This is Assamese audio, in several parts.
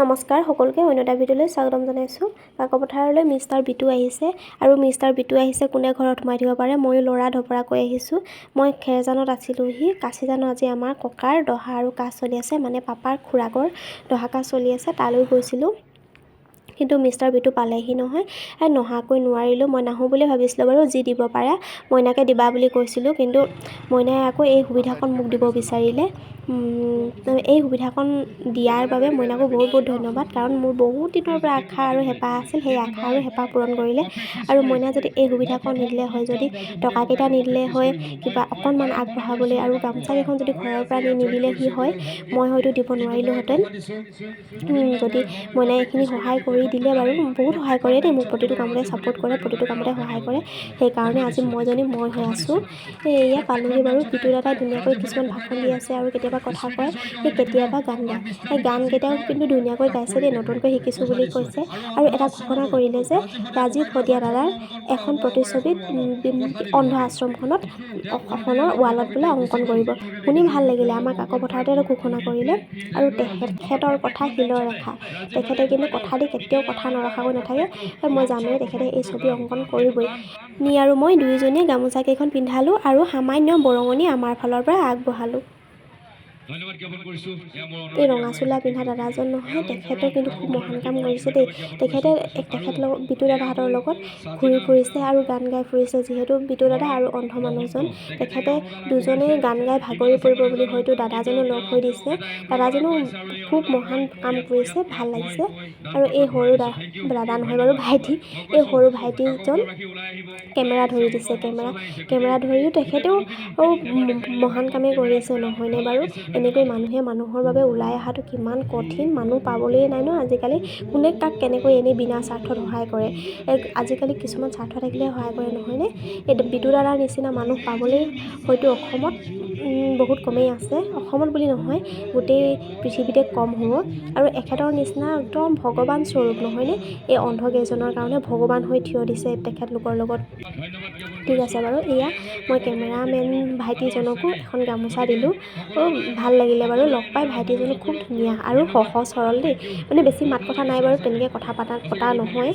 নমস্কাৰ সকলোকে অন্য এটা ভিডিঅ'লৈ স্বাগতম জনাইছোঁ। কাকপথাৰলৈ মিষ্টাৰ বিটু আহিছে আৰু মিষ্টাৰ বিটু আহিছে কোনে ঘৰত সোমাই দিব পাৰে। ময়ো ল'ৰা ধপৰা কৈ আহিছোঁ। মই খেৰজানত আছিলোঁহি। কাছিজানত আজি আমাৰ ককাৰ দহা আৰু কাজ চলি আছে, মানে পাপাৰ খুৰাকৰ দহা কাজ চলি আছে, তালৈ গৈছিলোঁ। কিন্তু মিষ্টাৰ বিটু পালেহি নহয়, নহাকৈ নোৱাৰিলোঁ। মই নাহোঁ বুলি ভাবিছিলোঁ বাৰু, যি দিব পাৰে মইনাকে দিবা বুলি কৈছিলোঁ, কিন্তু মইনাই আকৌ এই সুবিধাকণ মোক দিব বিচাৰিলে। এই সুবিধাকণ দিয়াৰ বাবে মইনাকো বহুত বহুত ধন্যবাদ, কাৰণ মোৰ বহুত দিনৰ পৰা আশা আৰু হেঁপাহ আছিল, সেই আশা আৰু হেঁপাহ পূৰণ কৰিলে। আৰু মইনাই যদি এই সুবিধাকণ নিদিলে হয়, যদি টকাকেইটা নিদিলে হয় কিবা অকণমান আগবঢ়াবলৈ, আৰু গামোচাকেইখন যদি ঘৰৰ পৰা নিদিলেহি হয়, মই হয়তো দিব নোৱাৰিলোঁহেঁতেন। যদি মইনাই এইখিনি সহায় কৰি দিলে বাৰু, বহুত সহায় কৰে দেই, মোক প্ৰতিটো কামতে ছাপোৰ্ট কৰে, প্ৰতিটো কামতে সহায় কৰে। সেইকাৰণে আজি মই হৈ আছোঁ। এয়া পালোঁহি বাৰু। বিটু দাদাই ধুনীয়াকৈ কিছুমান ভাষণ দি আছে আৰু কেতিয়াবা কথা কয়, সেই কেতিয়াবা গান গায়। সেই গানকেইটাও কিন্তু ধুনীয়াকৈ গাইছে দেই, নতুনকৈ শিকিছোঁ বুলি কৈছে। আৰু এটা ঘোষণা কৰিলে যে ৰাজীৱ শদিয়া দাদাৰ এখন প্ৰতিচ্ছবিত অন্ধ আশ্ৰমখনত অসমৰ ৱালত বোলে অংকন কৰিব। শুনি ভাল লাগিলে। আমাৰ কাকপথাৰতে এটা ঘোষণা কৰিলে। আৰু তেখেতৰ কথা শিলৰ ৰেখা। তেখেতে কিন্তু কথা দি কেতিয়াও কথা নৰখাকৈ নাথাকে। মই জানোৱেই তেখেতে এই ছবি অংকন কৰিবই। নি আৰু মই দুয়োজনীয়ে গামোচাকেইখন পিন্ধালোঁ আৰু সামান্য বৰঙণি আমাৰ ফালৰ পৰা আগবঢ়ালোঁ। এই ৰঙা চোলা পিন্ধা দাদাজন নহয়, তেখেতেও কিন্তু খুব মহান কাম কৰিছে দেই। তেখেতৰ লগত বিটু দাদাহঁতৰ লগত ঘূৰি ফুৰিছে আৰু গান গাই ফুৰিছে। যিহেতু বিটু দাদা আৰু অন্ধ মানুহজন, তেখেতে দুজনেই গান গাই ভাগৰি পৰিব বুলি হয়তো দাদাজনো লগ হৈ দিছে। দাদাজনো খুব মহান কাম কৰিছে, ভাল লাগিছে। আৰু এই সৰু দাদা নহয় বাৰু, ভাইটি, এই সৰু ভাইটিজন কেমেৰা ধৰি দিছে। কেমেৰা ধৰিও তেখেতেও মহান কামেই কৰিছে, নহয়নে বাৰু? এনেকৈ মানুহে মানুহৰ বাবে ওলাই অহাটো কিমান কঠিন, মানুহ পাবলৈয়ে নাই ন আজিকালি। কোনে কাক কেনেকৈ এনেই বিনা স্বাৰ্থত সহায় কৰে। আজিকালি কিছুমান স্বাৰ্থ থাকিলে সহায় কৰে, নহয়নে? এই বিটু দাদাৰ নিচিনা মানুহ পাবলৈ হয়তো অসমত বহুত কমেই আছে। অসমত বুলি নহয়, গোটেই পৃথিৱীতে কম হ'ব। আৰু এখেতৰ নিচিনা একদম ভগৱান স্বৰূপ, নহয়নে? এই অন্ধকেইজনৰ কাৰণে ভগৱান হৈ থিয় দিছে তেখেতলোকৰ লগত। ঠিক আছে বাৰু। এয়া মই কেমেৰামেন ভাইটিজনকো এখন গামোচা দিলোঁ। ভাল লাগিলে বাৰু লগ পাই। ভাইটিজনো খুব ধুনীয়া আৰু সহজ সৰল দেই, মানে বেছি মাত কথা নাই বাৰু, তেনেকৈ কথা পতা নহয়।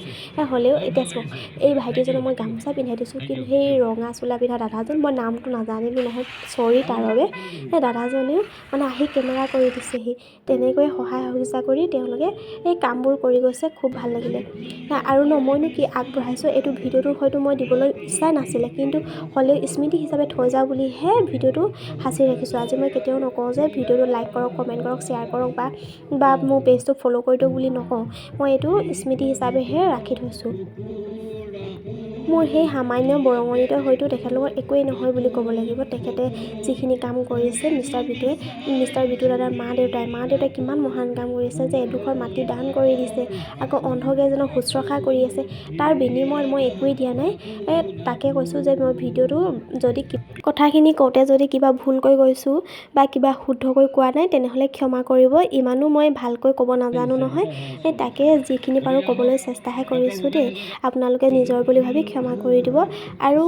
হ'লেও এতিয়া চাওক, এই ভাইটিজনক মই গামোচা পিন্ধাই দিছোঁ, কিন্তু সেই ৰঙা চোলা পিন্ধা দাদাজন, মই নামটো নাজানিলোঁ নহয়, চৰি তাৰ বাবে। সেই দাদাজনেও মানে আহি কেমেৰা কৰি দিছেহি। তেনেকৈ সহায় সহযোগিতা কৰি তেওঁলোকে এই কামবোৰ কৰি গৈছে, খুব ভাল লাগিলে। আৰু মইনো কি আগবঢ়াইছোঁ, এইটো ভিডিঅ'টো হয়তো মই দিবলৈ ইচ্ছাই নাছিলে, কিন্তু হ'লেও স্মৃতি হিচাপে থৈ যাওঁ বুলিহে ভিডিঅ'টো সাঁচি ৰাখিছোঁ। আজি মই কেতিয়াও নকওঁ যে ভিডিঅ'টো লাইক কৰক, কমেণ্ট কৰক, শ্বেয়াৰ কৰক বা মোৰ পেজটো ফ'ল' কৰি দিয়ক বুলি নকওঁ। মই এইটো স্মৃতি হিচাপেহে ৰাখি থৈছোঁ। মোৰ সেই সামান্য বৰঙণিতে হয়তো তেখেতলোকৰ একোৱেই নহয় বুলি ক'ব লাগিব। তেখেতে যিখিনি কাম কৰিছে, মিষ্টাৰ বিটু দাদাৰ মা দেউতাই কিমান মহান কাম কৰিছে যে এডোখৰ মাটি দান কৰি দিছে, আকৌ অন্ধকেইজনক শুশ্ৰূষা কৰি আছে। তাৰ বিনিময়ত মই একোৱেই দিয়া নাই। তাকে কৈছোঁ যে মই ভিডিঅ'টো যদি কথাখিনি কওঁতে যদি কিবা ভুলকৈ কৈছোঁ বা কিবা শুদ্ধকৈ কোৱা নাই, তেনেহ'লে ক্ষমা কৰিব। ইমানো মই ভালকৈ ক'ব নাজানো নহয়, তাকে যিখিনি পাৰোঁ ক'বলৈ চেষ্টাহে কৰিছোঁ দেই। আপোনালোকে নিজৰ বুলি ভাবি ক্ষমা কৰি দিব। আৰু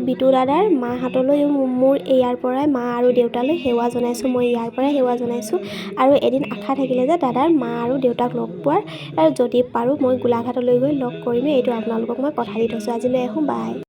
বিটু দাদাৰ মাহঁতলৈও মোৰ ইয়াৰ পৰাই, মা আৰু দেউতালৈ সেৱা জনাইছোঁ। মই ইয়াৰ পৰাই সেৱা জনাইছোঁ। আৰু এদিন আশা থাকিলে যে দাদাৰ মা আৰু দেউতাক লগ পোৱাৰ, যদি পাৰোঁ মই গোলাঘাটলৈ গৈ লগ কৰিমেই। এইটো আপোনালোকক মই কথা দি থৈছোঁ। আজিলৈ আহোঁ, বাই।